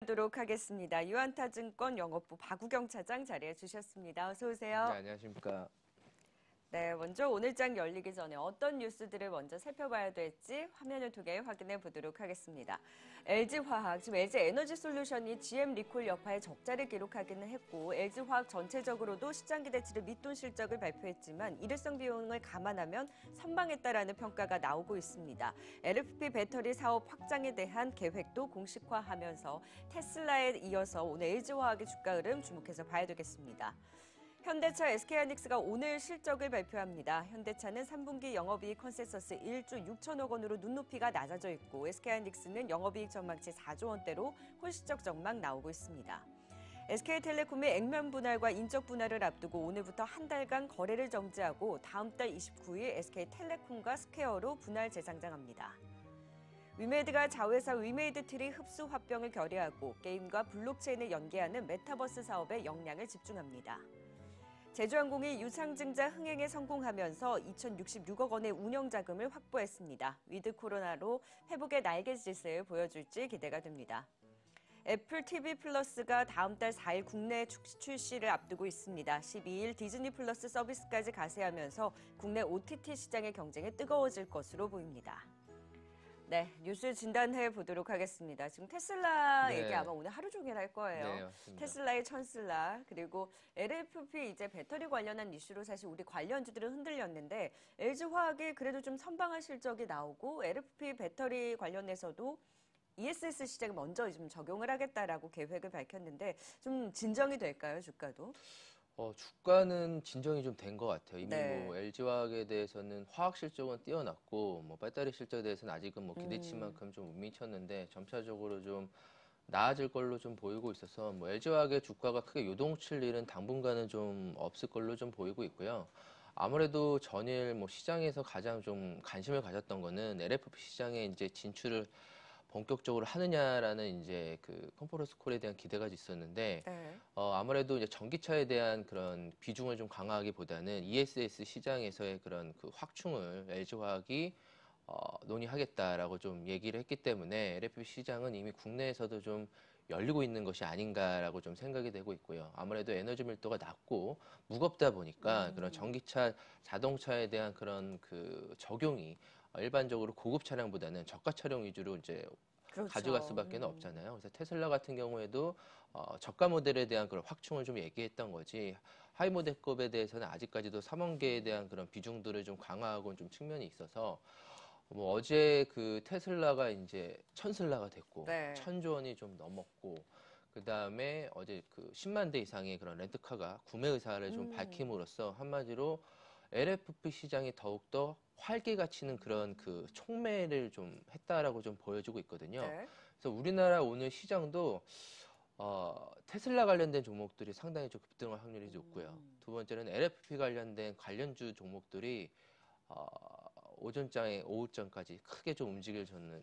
만나보도록 하겠습니다. 유한타증권 영업부 박우경 차장 자리해 주셨습니다. 어서 오세요. 네, 안녕하십니까. 네, 먼저 오늘장 열리기 전에 어떤 뉴스들을 먼저 살펴봐야 될지 화면을 통해 확인해 보도록 하겠습니다. LG화학, 지금 LG에너지솔루션이 GM 리콜 여파에 적자를 기록하기는 했고 LG화학 전체적으로도 시장 기대치를 밑돈 실적을 발표했지만 일회성 비용을 감안하면 선방했다라는 평가가 나오고 있습니다. LFP 배터리 사업 확장에 대한 계획도 공식화하면서 테슬라에 이어서 오늘 LG화학의 주가 흐름 주목해서 봐야 되겠습니다. 현대차, SK하이닉스가 오늘 실적을 발표합니다. 현대차는 3분기 영업이익 컨센서스 1조 6천억 원으로 눈높이가 낮아져 있고 SK하이닉스는 영업이익 전망치 4조 원대로 홀시적 전망 나오고 있습니다. SK텔레콤의 액면 분할과 인적 분할을 앞두고 오늘부터 한 달간 거래를 정지하고 다음 달 29일 SK텔레콤과 스퀘어로 분할 재상장합니다. 위메이드가 자회사 위메이드트리 흡수 합병을 결의하고 게임과 블록체인을 연계하는 메타버스 사업에 역량을 집중합니다. 제주항공이 유상증자 흥행에 성공하면서 2,066억 원의 운영 자금을 확보했습니다. 위드 코로나로 회복의 날갯짓을 보여줄지 기대가 됩니다. 애플 TV 플러스가 다음 달 4일 국내 출시를 앞두고 있습니다. 12일 디즈니 플러스 서비스까지 가세하면서 국내 OTT 시장의 경쟁이 뜨거워질 것으로 보입니다. 네, 뉴스 진단해 보도록 하겠습니다. 지금 테슬라 얘기 아마 오늘 하루 종일 할 거예요. 네, 맞습니다. 테슬라의 천슬라 그리고 LFP 이제 배터리 관련한 이슈로 사실 우리 관련주들은 흔들렸는데 LG화학이 그래도 좀 선방한 실적이 나오고 LFP 배터리 관련해서도 ESS 시장에 먼저 좀 적용을 하겠다라고 계획을 밝혔는데 좀 진정이 될까요, 주가도? 주가는 진정이 좀 된 것 같아요. 이미 네. 뭐 LG화학에 대해서는 화학 실적은 뛰어났고 뭐 배터리 실적에 대해서는 아직은 뭐 기대치만큼 좀 못 미쳤는데 점차적으로 좀 나아질 걸로 좀 보이고 있어서 뭐 LG화학의 주가가 크게 요동칠 일은 당분간은 좀 없을 걸로 좀 보이고 있고요. 아무래도 전일 뭐 시장에서 가장 좀 관심을 가졌던 거는 LFP 시장에 이제 진출을 본격적으로 하느냐라는 이제 그 컨퍼런스 콜에 대한 기대가 있었는데 네. 아무래도 이제 전기차에 대한 그런 비중을 좀 강화하기보다는 ESS 시장에서의 그런 그 확충을 LG화학이 논의하겠다라고 좀 얘기를 했기 때문에 LFP 시장은 이미 국내에서도 좀 열리고 있는 것이 아닌가라고 좀 생각이 되고 있고요. 아무래도 에너지 밀도가 낮고 무겁다 보니까 그런 전기차, 자동차에 대한 그런 그 적용이 일반적으로 고급 차량보다는 저가 차량 위주로 이제 그렇죠. 가져갈 수밖에 없잖아요. 그래서 테슬라 같은 경우에도 저가 모델에 대한 그런 확충을 좀 얘기했던 거지 하이 모델급에 대해서는 아직까지도 3원계에 대한 그런 비중들을 좀 강화하고 좀 측면이 있어서 뭐 어제 그 테슬라가 이제 천슬라가 됐고 네. 1,000조 원이 좀 넘었고 그 다음에 어제 그 10만 대 이상의 그런 렌트카가 구매 의사를 좀 밝힘으로써 한마디로 LFP 시장이 더욱더 활기가 치는 그런 그 촉매를 좀 했다라고 좀 보여주고 있거든요. 네. 그래서 우리나라 오늘 시장도 테슬라 관련된 종목들이 상당히 좀 급등할 확률이 높고요. 두 번째는 LFP 관련된 관련주 종목들이 오전장에 오후장까지 크게 좀 움직일 저는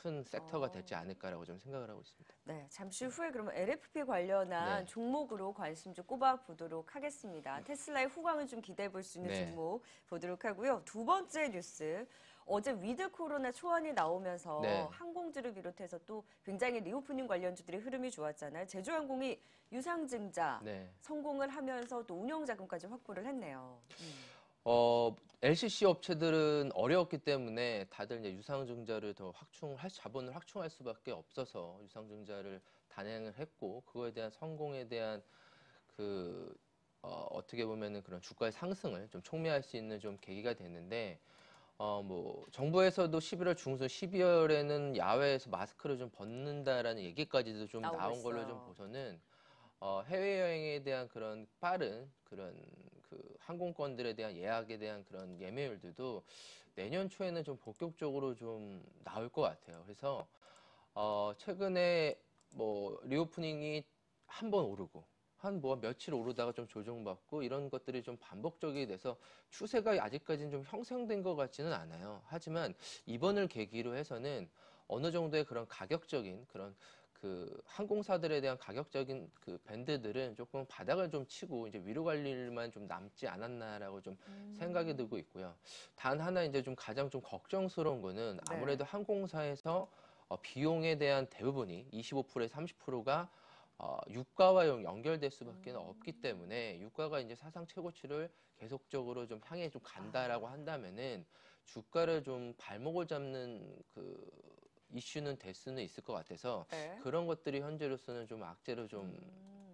큰 섹터가 되지 않을까라고 좀 생각을 하고 있습니다. 네, 잠시 후에 그러면 LFP 관련한 네. 종목으로 관심 좀 꼽아보도록 하겠습니다. 테슬라의 후광을 좀 기대해 볼 수 있는 네. 종목 보도록 하고요. 두 번째 뉴스, 어제 위드 코로나 초안이 나오면서 네. 항공주를 비롯해서 또 굉장히 리오프닝 관련주들이 흐름이 좋았잖아요. 제주항공이 유상증자 네. 성공을 하면서 또 운영자금까지 확보를 했네요. LCC 업체들은 어려웠기 때문에 다들 이제 유상증자를 더 자본을 확충할 수밖에 없어서 유상증자를 단행을 했고, 그거에 대한 성공에 대한 그, 어떻게 보면은 그런 주가의 상승을 좀 촉매할 수 있는 좀 계기가 됐는데, 뭐, 정부에서도 11월 중순, 12월에는 야외에서 마스크를 좀 벗는다라는 얘기까지도 좀 나오고 나온 걸로 좀 있어요. 보서는, 해외여행에 대한 그런 빠른 그런 그 항공권들에 대한 예약에 대한 그런 예매율들도 내년 초에는 좀 본격적으로 좀 나올 것 같아요. 그래서, 최근에 뭐, 리오프닝이 한 번 오르고, 한 뭐 며칠 오르다가 좀 조정받고 이런 것들이 좀 반복적이 돼서 추세가 아직까지는 좀 형성된 것 같지는 않아요. 하지만 이번을 계기로 해서는 어느 정도의 그런 가격적인 그런 그 항공사들에 대한 가격적인 그 밴드들은 조금 바닥을 좀 치고 이제 위로 갈 일만 좀 남지 않았나라고 좀 생각이 들고 있고요. 단 하나 이제 좀 가장 좀 걱정스러운 거는 네. 아무래도 항공사에서 비용에 대한 대부분이 25%에서 30%가 유가와 연결될 수밖에 없기 때문에 유가가 이제 사상 최고치를 계속적으로 좀 향해 좀 간다라고 한다면은 주가를 좀 발목을 잡는 그 이슈는 될 수는 있을 것 같아서 네. 그런 것들이 현재로서는 좀 악재로 좀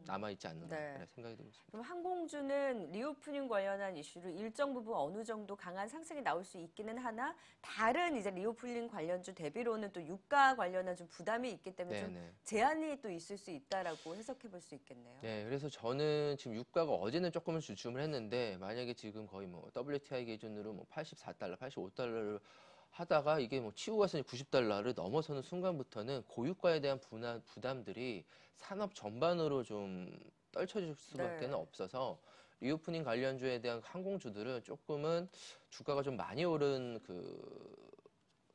남아있지 않나 네. 그런 생각이 들고 있습니다. 그럼 항공주는 리오프닝 관련한 이슈로 일정 부분 어느 정도 강한 상승이 나올 수 있기는 하나 다른 이제 리오프닝 관련주 대비로는 또 유가 관련한 좀 부담이 있기 때문에 좀 네네. 제한이 또 있을 수 있다라고 해석해 볼 수 있겠네요. 네, 그래서 저는 지금 유가가 어제는 조금은 주춤을 했는데 만약에 지금 거의 뭐 WTI 기준으로 뭐 84달러, 85달러를 하다가 이게 뭐 치고 가서 90달러를 넘어서는 순간부터는 고유가에 대한 부담들이 산업 전반으로 좀 떨쳐질 수밖에 네. 없어서 리오프닝 관련주에 대한 항공주들은 조금은 주가가 좀 많이 오른 그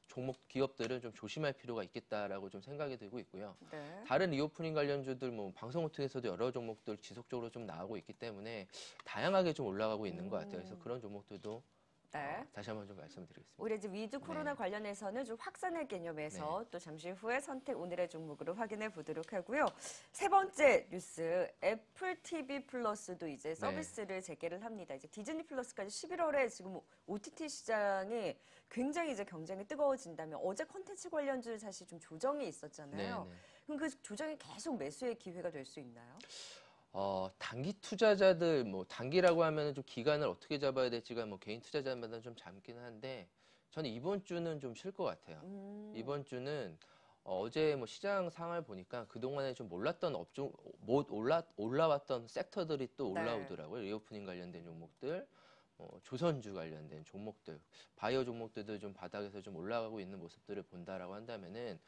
종목 기업들은 좀 조심할 필요가 있겠다라고 좀 생각이 들고 있고요. 네. 다른 리오프닝 관련주들 뭐 방송을 통해서도 여러 종목들 지속적으로 좀 나오고 있기 때문에 다양하게 좀 올라가고 있는 것 같아요. 그래서 그런 종목들도 네. 다시 한번 좀 말씀드리겠습니다. 오히려 이제 위드 코로나 네. 관련해서는 좀 확산의 개념에서 네. 또 잠시 후에 선택 오늘의 종목으로 확인해 보도록 하고요. 세 번째 뉴스, 애플 TV 플러스도 이제 서비스를 재개를 합니다. 이제 디즈니 플러스까지 11월에 지금 OTT 시장이 굉장히 이제 경쟁이 뜨거워진다면 어제 콘텐츠 관련주 사실 좀 조정이 있었잖아요. 네. 그럼 그 조정이 계속 매수의 기회가 될 수 있나요? 단기 투자자들, 뭐, 단기라고 하면은 좀 기간을 어떻게 잡아야 될지가 뭐 개인 투자자마다 좀 짧기는 한데, 저는 이번 주는 좀 쉴 것 같아요. 이번 주는 어제 뭐 시장 상황을 보니까 그동안에 좀 몰랐던 업종, 못 올라왔던 섹터들이 또 네. 올라오더라고요. 리오프닝 관련된 종목들, 조선주 관련된 종목들, 바이오 종목들도 좀 바닥에서 좀 올라가고 있는 모습들을 본다라고 한다면은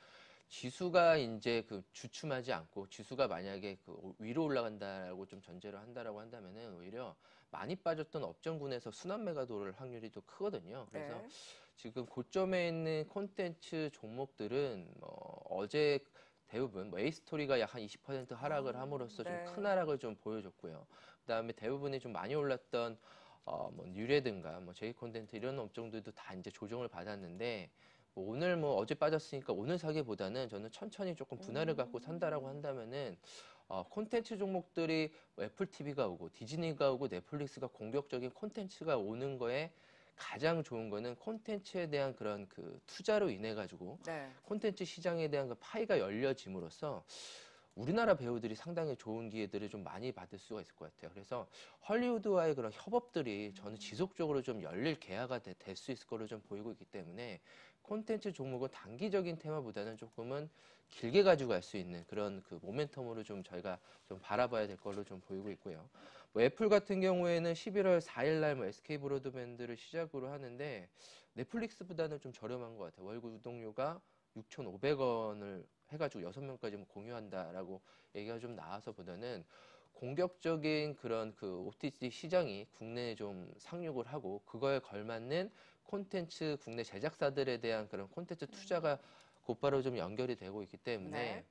지수가 이제 그 주춤하지 않고 지수가 만약에 그 위로 올라간다라고 좀 전제를 한다라고 한다면은 오히려 많이 빠졌던 업종군에서 순환 매가 돌 확률이 더 크거든요. 그래서 네. 지금 고점에 있는 콘텐츠 종목들은 어제 대부분 뭐 에이스토리가 약 한 20% 하락을 함으로써 좀 네. 큰 하락을 좀 보여줬고요. 그다음에 대부분이 좀 많이 올랐던 뭐 뉴레든가 뭐 제이 콘텐츠 이런 업종들도 다 이제 조정을 받았는데 뭐 오늘 뭐 어제 빠졌으니까 오늘 사기보다는 저는 천천히 조금 분할을 갖고 산다라고 한다면은 콘텐츠 종목들이 뭐 애플 TV가 오고 디즈니가 오고 넷플릭스가 공격적인 콘텐츠가 오는 거에 가장 좋은 거는 콘텐츠에 대한 그런 그 투자로 인해 가지고 네. 콘텐츠 시장에 대한 그 파이가 열려짐으로써 우리나라 배우들이 상당히 좋은 기회들을 좀 많이 받을 수가 있을 것 같아요. 그래서 헐리우드와의 그런 협업들이 저는 지속적으로 좀 열릴 계약가 될 수 있을 거로 좀 보이고 있기 때문에 콘텐츠 종목은 단기적인 테마보다는 조금은 길게 가지고 갈 수 있는 그런 그 모멘텀으로 좀 저희가 좀 바라봐야 될 걸로 좀 보이고 있고요. 뭐 애플 같은 경우에는 11월 4일 날 뭐 SK 브로드밴드를 시작으로 하는데 넷플릭스보다는 좀 저렴한 것 같아요. 월 구독료가 6,500원을 해가지고 6명까지 뭐 공유한다라고 얘기가 좀 나와서 보다는 공격적인 그런 그 OTT 시장이 국내에 좀 상륙을 하고 그거에 걸맞는 콘텐츠 국내 제작사들에 대한 그런 콘텐츠 투자가 곧바로 좀 연결이 되고 있기 때문에 네.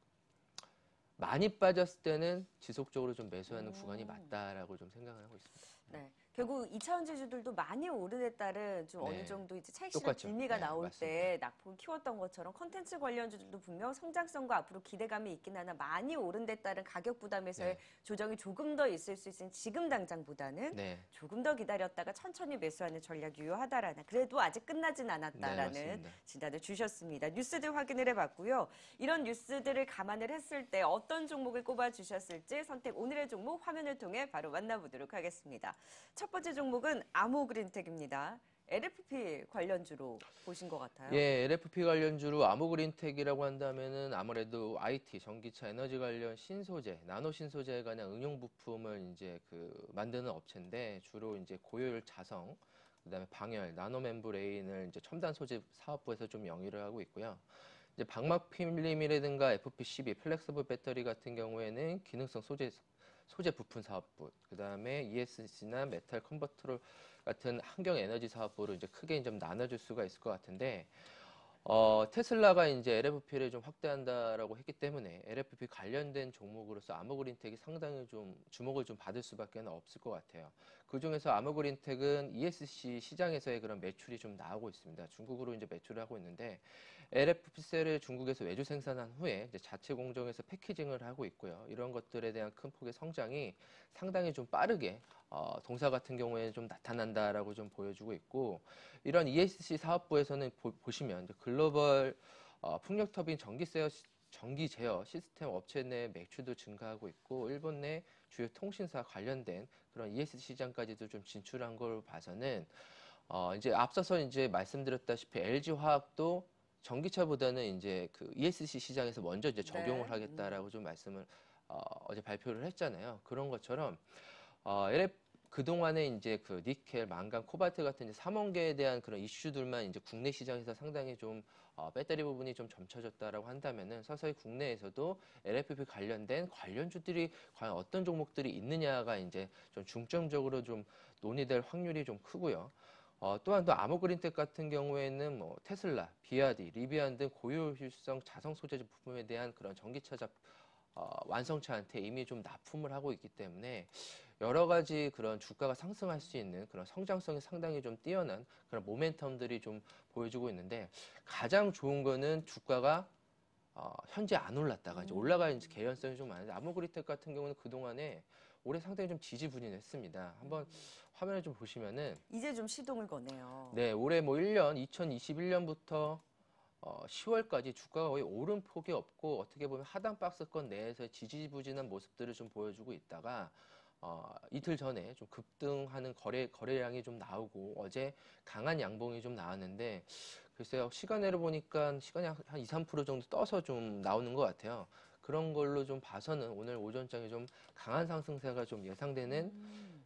많이 빠졌을 때는 지속적으로 좀 매수하는 구간이 맞다라고 좀 생각을 하고 있습니다. 네. 결국 2차원 지주들도 많이 오름에 따른 좀 어느 네. 정도 이제 차익 실현 똑같죠. 빌미가 네, 나올 맞습니다. 때 낙폭을 키웠던 것처럼 컨텐츠 관련주들도 분명 성장성과 앞으로 기대감이 있긴 하나 많이 오른 데 따른 가격 부담에서의 네. 조정이 조금 더 있을 수 있으니 지금 당장보다는 네. 조금 더 기다렸다가 천천히 매수하는 전략 유효하다라는 그래도 아직 끝나진 네, 않았다라는 맞습니다. 진단을 주셨습니다. 뉴스들 확인을 해봤고요. 이런 뉴스들을 감안을 했을 때 어떤 종목을 꼽아주셨을지 선택 오늘의 종목 화면을 통해 바로 만나보도록 하겠습니다. 첫 번째 종목은 아모그린텍입니다. LFP 관련주로 보신 것 같아요. 예, LFP 관련주로 아모그린텍이라고 한다면은 아무래도 IT, 전기차, 에너지 관련 신소재, 나노 신소재에 관한 응용 부품을 이제 그 만드는 업체인데 주로 이제 고효율 자성, 그다음에 방열, 나노 멤브레인을 이제 첨단 소재 사업부에서 좀 영위를 하고 있고요. 이제 방막 필름이라든가 FP12, 플렉서블 배터리 같은 경우에는 기능성 소재 부품 사업부, 그다음에 ESC나 메탈 컨버터 같은 환경 에너지 사업부로 이제 크게 좀 나눠줄 수가 있을 것 같은데 테슬라가 이제 LFP를 좀 확대한다라고 했기 때문에 LFP 관련된 종목으로서 아모그린텍이 상당히 좀 주목을 좀 받을 수밖에 없을 것 같아요. 그 중에서 아모그린텍은 ESC 시장에서의 그런 매출이 좀 나오고 있습니다. 중국으로 이제 매출을 하고 있는데 LFPCL을 중국에서 외주 생산한 후에 이제 자체 공정에서 패키징을 하고 있고요. 이런 것들에 대한 큰 폭의 성장이 상당히 좀 빠르게 동사 같은 경우에는 좀 나타난다라고 좀 보여주고 있고, 이런 ESC 사업부에서는 보시면 이제 글로벌 풍력 터빈 전기 제어 시스템 업체 내 매출도 증가하고 있고, 일본 내 주요 통신사 관련된 그런 ESC 시장까지도 좀 진출한 걸 봐서는 이제 앞서서 이제 말씀드렸다시피 LG 화학도 전기차보다는 이제 그 ESC 시장에서 먼저 이제 적용을 네. 하겠다라고 좀 말씀을 어제 발표를 했잖아요. 그런 것처럼 LF 그동안에 이제 그 니켈, 망간, 코발트 같은 이제 삼원계에 대한 그런 이슈들만 이제 국내 시장에서 상당히 좀 배터리 부분이 좀 점쳐졌다라고 한다면은 서서히 국내에서도 LFP 관련된 관련주들이 과연 어떤 종목들이 있느냐가 이제 좀 중점적으로 좀 논의될 확률이 좀 크고요. 또한 또 아모그린텍 같은 경우에는 뭐 테슬라, 비아디, 리비안 등 고효율성 자성 소재 부품에 대한 그런 전기차 완성차한테 이미 좀 납품을 하고 있기 때문에 여러 가지 그런 주가가 상승할 수 있는 그런 성장성이 상당히 좀 뛰어난 그런 모멘텀들이 좀 보여주고 있는데, 가장 좋은 거는 주가가 현재 안 올랐다가 이제 올라갈 개연성이 좀 많은데, 아모그리텍 같은 경우는 그동안에 올해 상당히 좀 지지부진했습니다. 한번 화면을 좀 보시면은, 이제 좀 시동을 거네요. 네, 올해 뭐 2021년부터 10월까지 주가가 거의 오름폭이 없고, 어떻게 보면 하단 박스권 내에서 지지부진한 모습들을 좀 보여주고 있다가 이틀 전에 좀 급등하는 거래량이 좀 나오고, 어제 강한 양봉이 좀 나왔는데, 글쎄요, 시간으로 보니까 시간이 한 2, 3% 정도 떠서 좀 나오는 것 같아요. 그런 걸로 좀 봐서는 오늘 오전장에 좀 강한 상승세가 좀 예상되는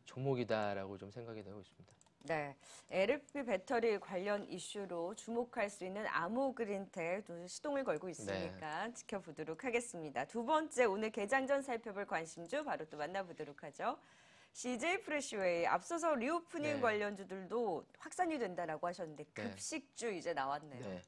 종목이다라고 좀 생각이 되고 있습니다. 네, LFP 배터리 관련 이슈로 주목할 수 있는 아모그린텍 또 시동을 걸고 있으니까 지켜보도록 하겠습니다. 두 번째, 오늘 개장 전 살펴볼 관심주 바로 또 만나보도록 하죠. CJ 프레시웨이, 앞서서 리오프닝 네. 관련주들도 확산이 된다라고 하셨는데 네. 급식주 이제 나왔네요. 네.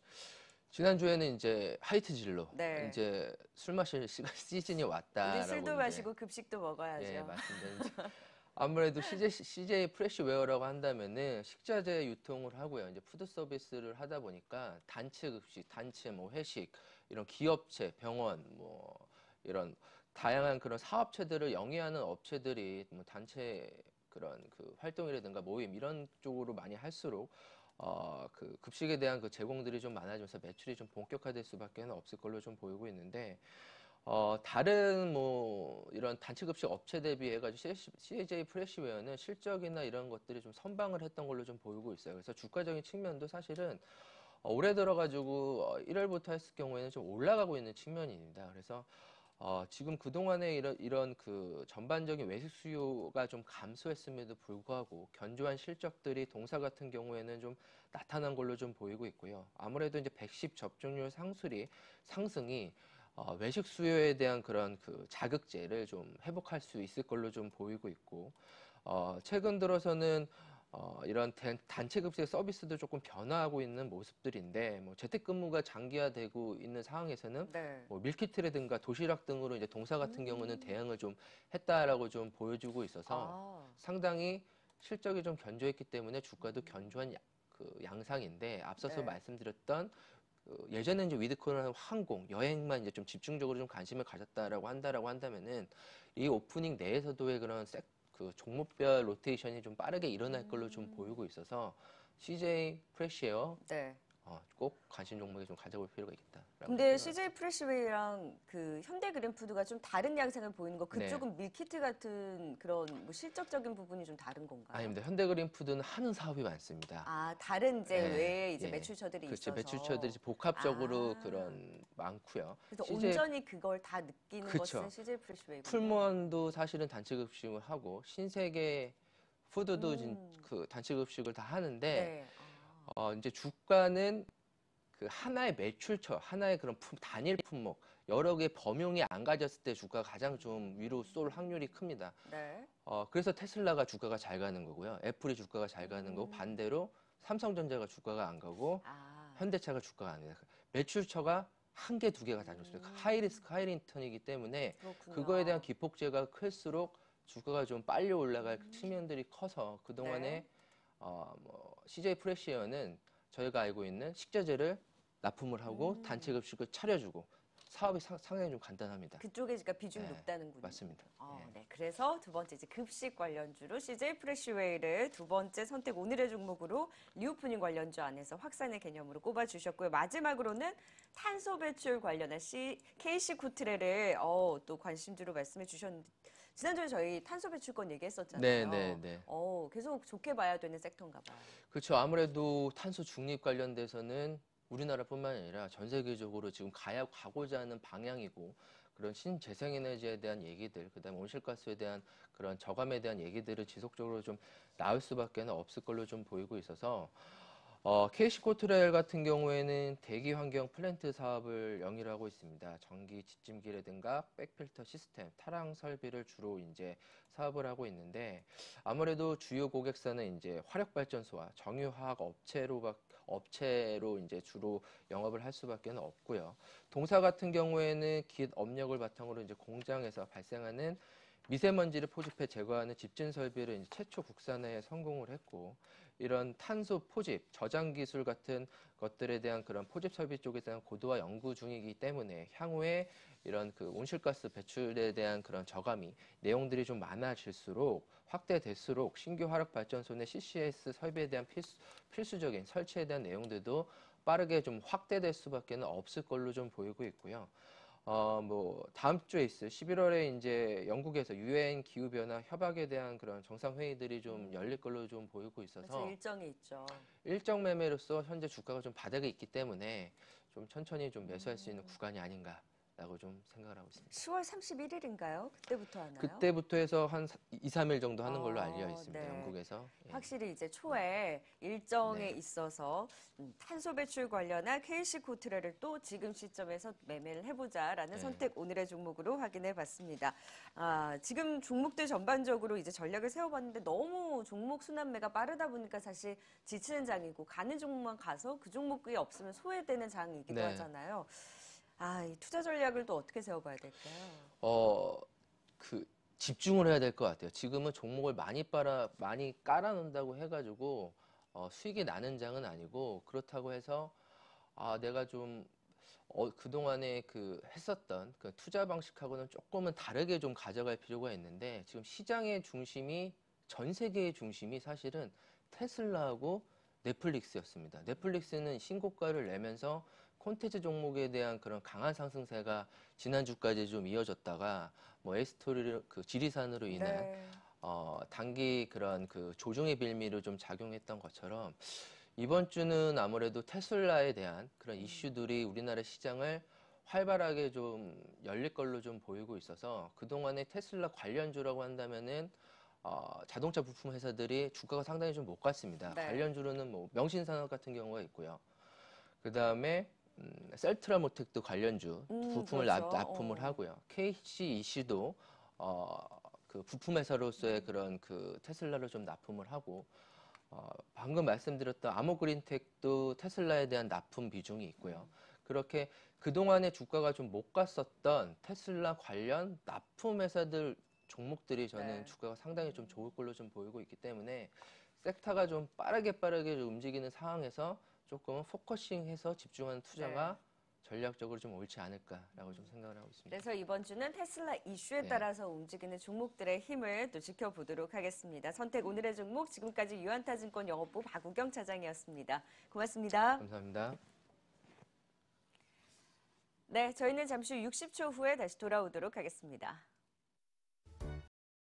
지난주에는 이제 하이트 진로, 네. 이제 술 마실 시즌이 우리 왔다라고 술도 이제, 마시고 급식도 먹어야죠. 예, 맞습니다. 이제 아무래도 CJ 프레시웨어라고 한다면은 식자재 유통을 하고요. 이제 푸드 서비스를 하다 보니까 단체 급식, 단체 뭐 회식, 이런 기업체, 병원, 뭐 이런 다양한 그런 사업체들을 영위하는 업체들이 뭐 단체 그런 그 활동이라든가 모임 이런 쪽으로 많이 할수록 그 급식에 대한 그 제공들이 좀 많아지면서 매출이 좀 본격화될 수밖에 없을 걸로 좀 보이고 있는데, 다른 뭐 이런 단체급식 업체 대비해가지고 CJ 프레시웨어는 실적이나 이런 것들이 좀 선방을 했던 걸로 좀 보이고 있어요. 그래서 주가적인 측면도 사실은 올해 들어가지고 1월부터 했을 경우에는 좀 올라가고 있는 측면입니다. 그래서 지금 그동안에 이런 그 전반적인 외식 수요가 좀 감소했음에도 불구하고 견조한 실적들이 동사 같은 경우에는 좀 나타난 걸로 좀 보이고 있고요. 아무래도 이제 110 접종률 상승이 외식 수요에 대한 그런 그 자극제를 좀 회복할 수 있을 걸로 좀 보이고 있고, 최근 들어서는 이런 단체 급식 서비스도 조금 변화하고 있는 모습들인데, 뭐 재택근무가 장기화되고 있는 상황에서는 네. 뭐 밀키트라든가 도시락 등으로 이제 동사 같은 경우는 대응을 좀 했다라고 좀 보여주고 있어서 아, 상당히 실적이 좀 견조했기 때문에 주가도 견조한 그 양상인데, 앞서서 네. 말씀드렸던 예전에 이제 위드코는 항공, 여행만 이제 좀 집중적으로 좀 관심을 가졌다라고 한다면은 이 오프닝 내에서도의 그런 그 종목별 로테이션이 좀 빠르게 일어날 걸로 좀 보이고 있어서 CJ 프레시웨어 네. 꼭 관심 종목에 좀 가져볼 필요가 있겠다라고 근데 생각합니다. CJ 프레시웨이랑 그 현대그램푸드가 좀 다른 양상을 보이는 거, 네. 그쪽은 밀키트 같은 그런 뭐 실적적인 부분이 좀 다른 건가요? 아닙니다. 현대그린푸드는 하는 사업이 많습니다. 아, 다른 이제 예, 외에 이제 예. 매출처들이 그렇죠. 있어서. 매출처들이 복합적으로 아, 그런 많고요. 그래서 CJ 온전히 그걸 다 느끼는 것은 그렇죠. CJ 프레시웨이군요. 풀무원도 사실은 단체 급식을 하고, 신세계 푸드도 그 단체 급식을 다 하는데, 네. 이제 주가는 그 하나의 매출처, 하나의 그런 단일 품목, 여러 개 범용이 안 가졌을 때 주가가 가장 좀 위로 쏠 확률이 큽니다. 네. 그래서 테슬라가 주가가 잘 가는 거고요. 애플이 주가가 잘 가는 거고, 반대로 삼성전자가 주가가 안 가고, 아, 현대차가 주가가 안 가요. 매출처가 한 개, 두 개가 다녔습니다. 하이리스크, 하이리턴이기 때문에 그거에 대한 그렇군요. 기폭제가 클수록 주가가 좀 빨리 올라갈 측면들이 커서 그동안에 네. 뭐 CJ 프레시어는 저희가 알고 있는 식자재를 납품을 하고 단체 급식을 차려주고 사업이 상당히 좀 간단합니다. 그쪽에 그러니까 비중이 네, 높다는군요. 맞습니다. 예. 네. 그래서 두 번째 이제 급식 관련주로 CJ 프레시웨이를 두 번째 선택 오늘의 종목으로 리오프닝 관련주 안에서 확산의 개념으로 꼽아주셨고요. 마지막으로는 탄소 배출 관련한 KC 코트레를 또 관심주로 말씀해 주셨는데 지난주에 저희 탄소 배출권 얘기했었잖아요. 네. 계속 좋게 봐야 되는 섹터인가 봐요. 그렇죠. 아무래도 탄소 중립 관련돼서는 우리나라뿐만 아니라 전 세계적으로 지금 가고자 하는 방향이고 그런 신재생에너지에 대한 얘기들, 그다음에 온실가스에 대한 그런 저감에 대한 얘기들을 지속적으로 좀 나올 수밖에 없을 걸로 좀 보이고 있어서 KC코트레일 같은 경우에는 대기 환경 플랜트 사업을 영위를 하고 있습니다. 전기 지침기라든가 백필터 시스템, 타랑 설비를 주로 이제 사업을 하고 있는데 아무래도 주요 고객사는 이제 화력발전소와 정유화학 업체로 이제 주로 영업을 할 수밖에 없고요. 동사 같은 경우에는 기업 업력을 바탕으로 이제 공장에서 발생하는 미세먼지를 포집해 제거하는 집진 설비를 이제 최초 국산화에 성공을 했고 이런 탄소 포집, 저장 기술 같은 것들에 대한 그런 포집 설비 쪽에 대한 고도화 연구 중이기 때문에 향후에 이런 그 온실가스 배출에 대한 그런 저감이 내용들이 좀 많아질수록 확대될수록 신규 화력 발전소 내 CCS 설비에 대한 필수적인 설치에 대한 내용들도 빠르게 좀 확대될 수밖에 없을 걸로 좀 보이고 있고요. 다음 주에 있을 11월에 이제 영국에서 유엔 기후변화 협약에 대한 그런 정상회의들이 좀 열릴 걸로 좀 보이고 있어서 그렇죠. 일정이 있죠. 일정 매매로서 현재 주가가 좀 바닥에 있기 때문에 좀 천천히 좀 매수할 수 있는 구간이 아닌가라고 좀 생각을 하고 있습니다. 10월 31일인가요? 그때부터 하나요? 그때부터 해서 한 2, 3일 정도 하는 걸로 알려 있습니다. 네. 영국에서. 예. 확실히 이제 초에 일정에 네. 있어서 탄소 배출 관련한 KC 코트레를 또 지금 시점에서 매매를 해보자라는 네. 선택 오늘의 종목으로 확인해 봤습니다. 지금 종목들 전반적으로 이제 전략을 세워봤는데 너무 종목 순환매가 빠르다 보니까 사실 지치는 장이고 가는 종목만 가서 그 종목이 없으면 소외되는 장이기도 네. 하잖아요. 이 투자 전략을 또 어떻게 세워봐야 될까요? 집중을 해야 될 것 같아요. 지금은 종목을 많이 깔아놓는다고 해가지고 수익이 나는 장은 아니고 그렇다고 해서 내가 좀 그동안에 했었던 그 투자 방식하고는 조금은 다르게 좀 가져갈 필요가 있는데 지금 시장의 중심이 전 세계의 중심이 사실은 테슬라하고 넷플릭스였습니다. 넷플릭스는 신고가를 내면서 콘텐츠 종목에 대한 그런 강한 상승세가 지난주까지 좀 이어졌다가 에스토리 지리산으로 인한 네. 단기 그런 조정의 빌미로 좀 작용했던 것처럼 이번 주는 아무래도 테슬라에 대한 그런 이슈들이 우리나라 시장을 활발하게 좀 열릴 걸로 좀 보이고 있어서 그동안에 테슬라 관련주라고 한다면은 자동차 부품 회사들이 주가가 상당히 좀 못 갔습니다. 네. 관련주로는 명신산업 같은 경우가 있고요. 그 다음에 셀트라모텍도 관련주 부품을 그렇죠. 납품을 하고요. KC 이슈도 그 부품 회사로서의 그런 테슬라를 좀 납품을 하고 방금 말씀드렸던 아모그린텍도 테슬라에 대한 납품 비중이 있고요. 그렇게 그동안에 주가가 좀 못 갔었던 테슬라 관련 납품 회사들 종목들이 저는 네. 주가가 상당히 좀 좋을 걸로 좀 보이고 있기 때문에 섹터가 좀 빠르게 좀 움직이는 상황에서 조금 포커싱해서 집중하는 투자가 전략적으로 좀 옳지 않을까라고 좀 생각을 하고 있습니다. 그래서 이번 주는 테슬라 이슈에 네. 따라서 움직이는 종목들의 힘을 또 지켜보도록 하겠습니다. 선택 오늘의 종목 지금까지 유한타증권 영업부 박우경 차장이었습니다. 고맙습니다. 감사합니다. 네, 저희는 잠시 후 60초 후에 다시 돌아오도록 하겠습니다.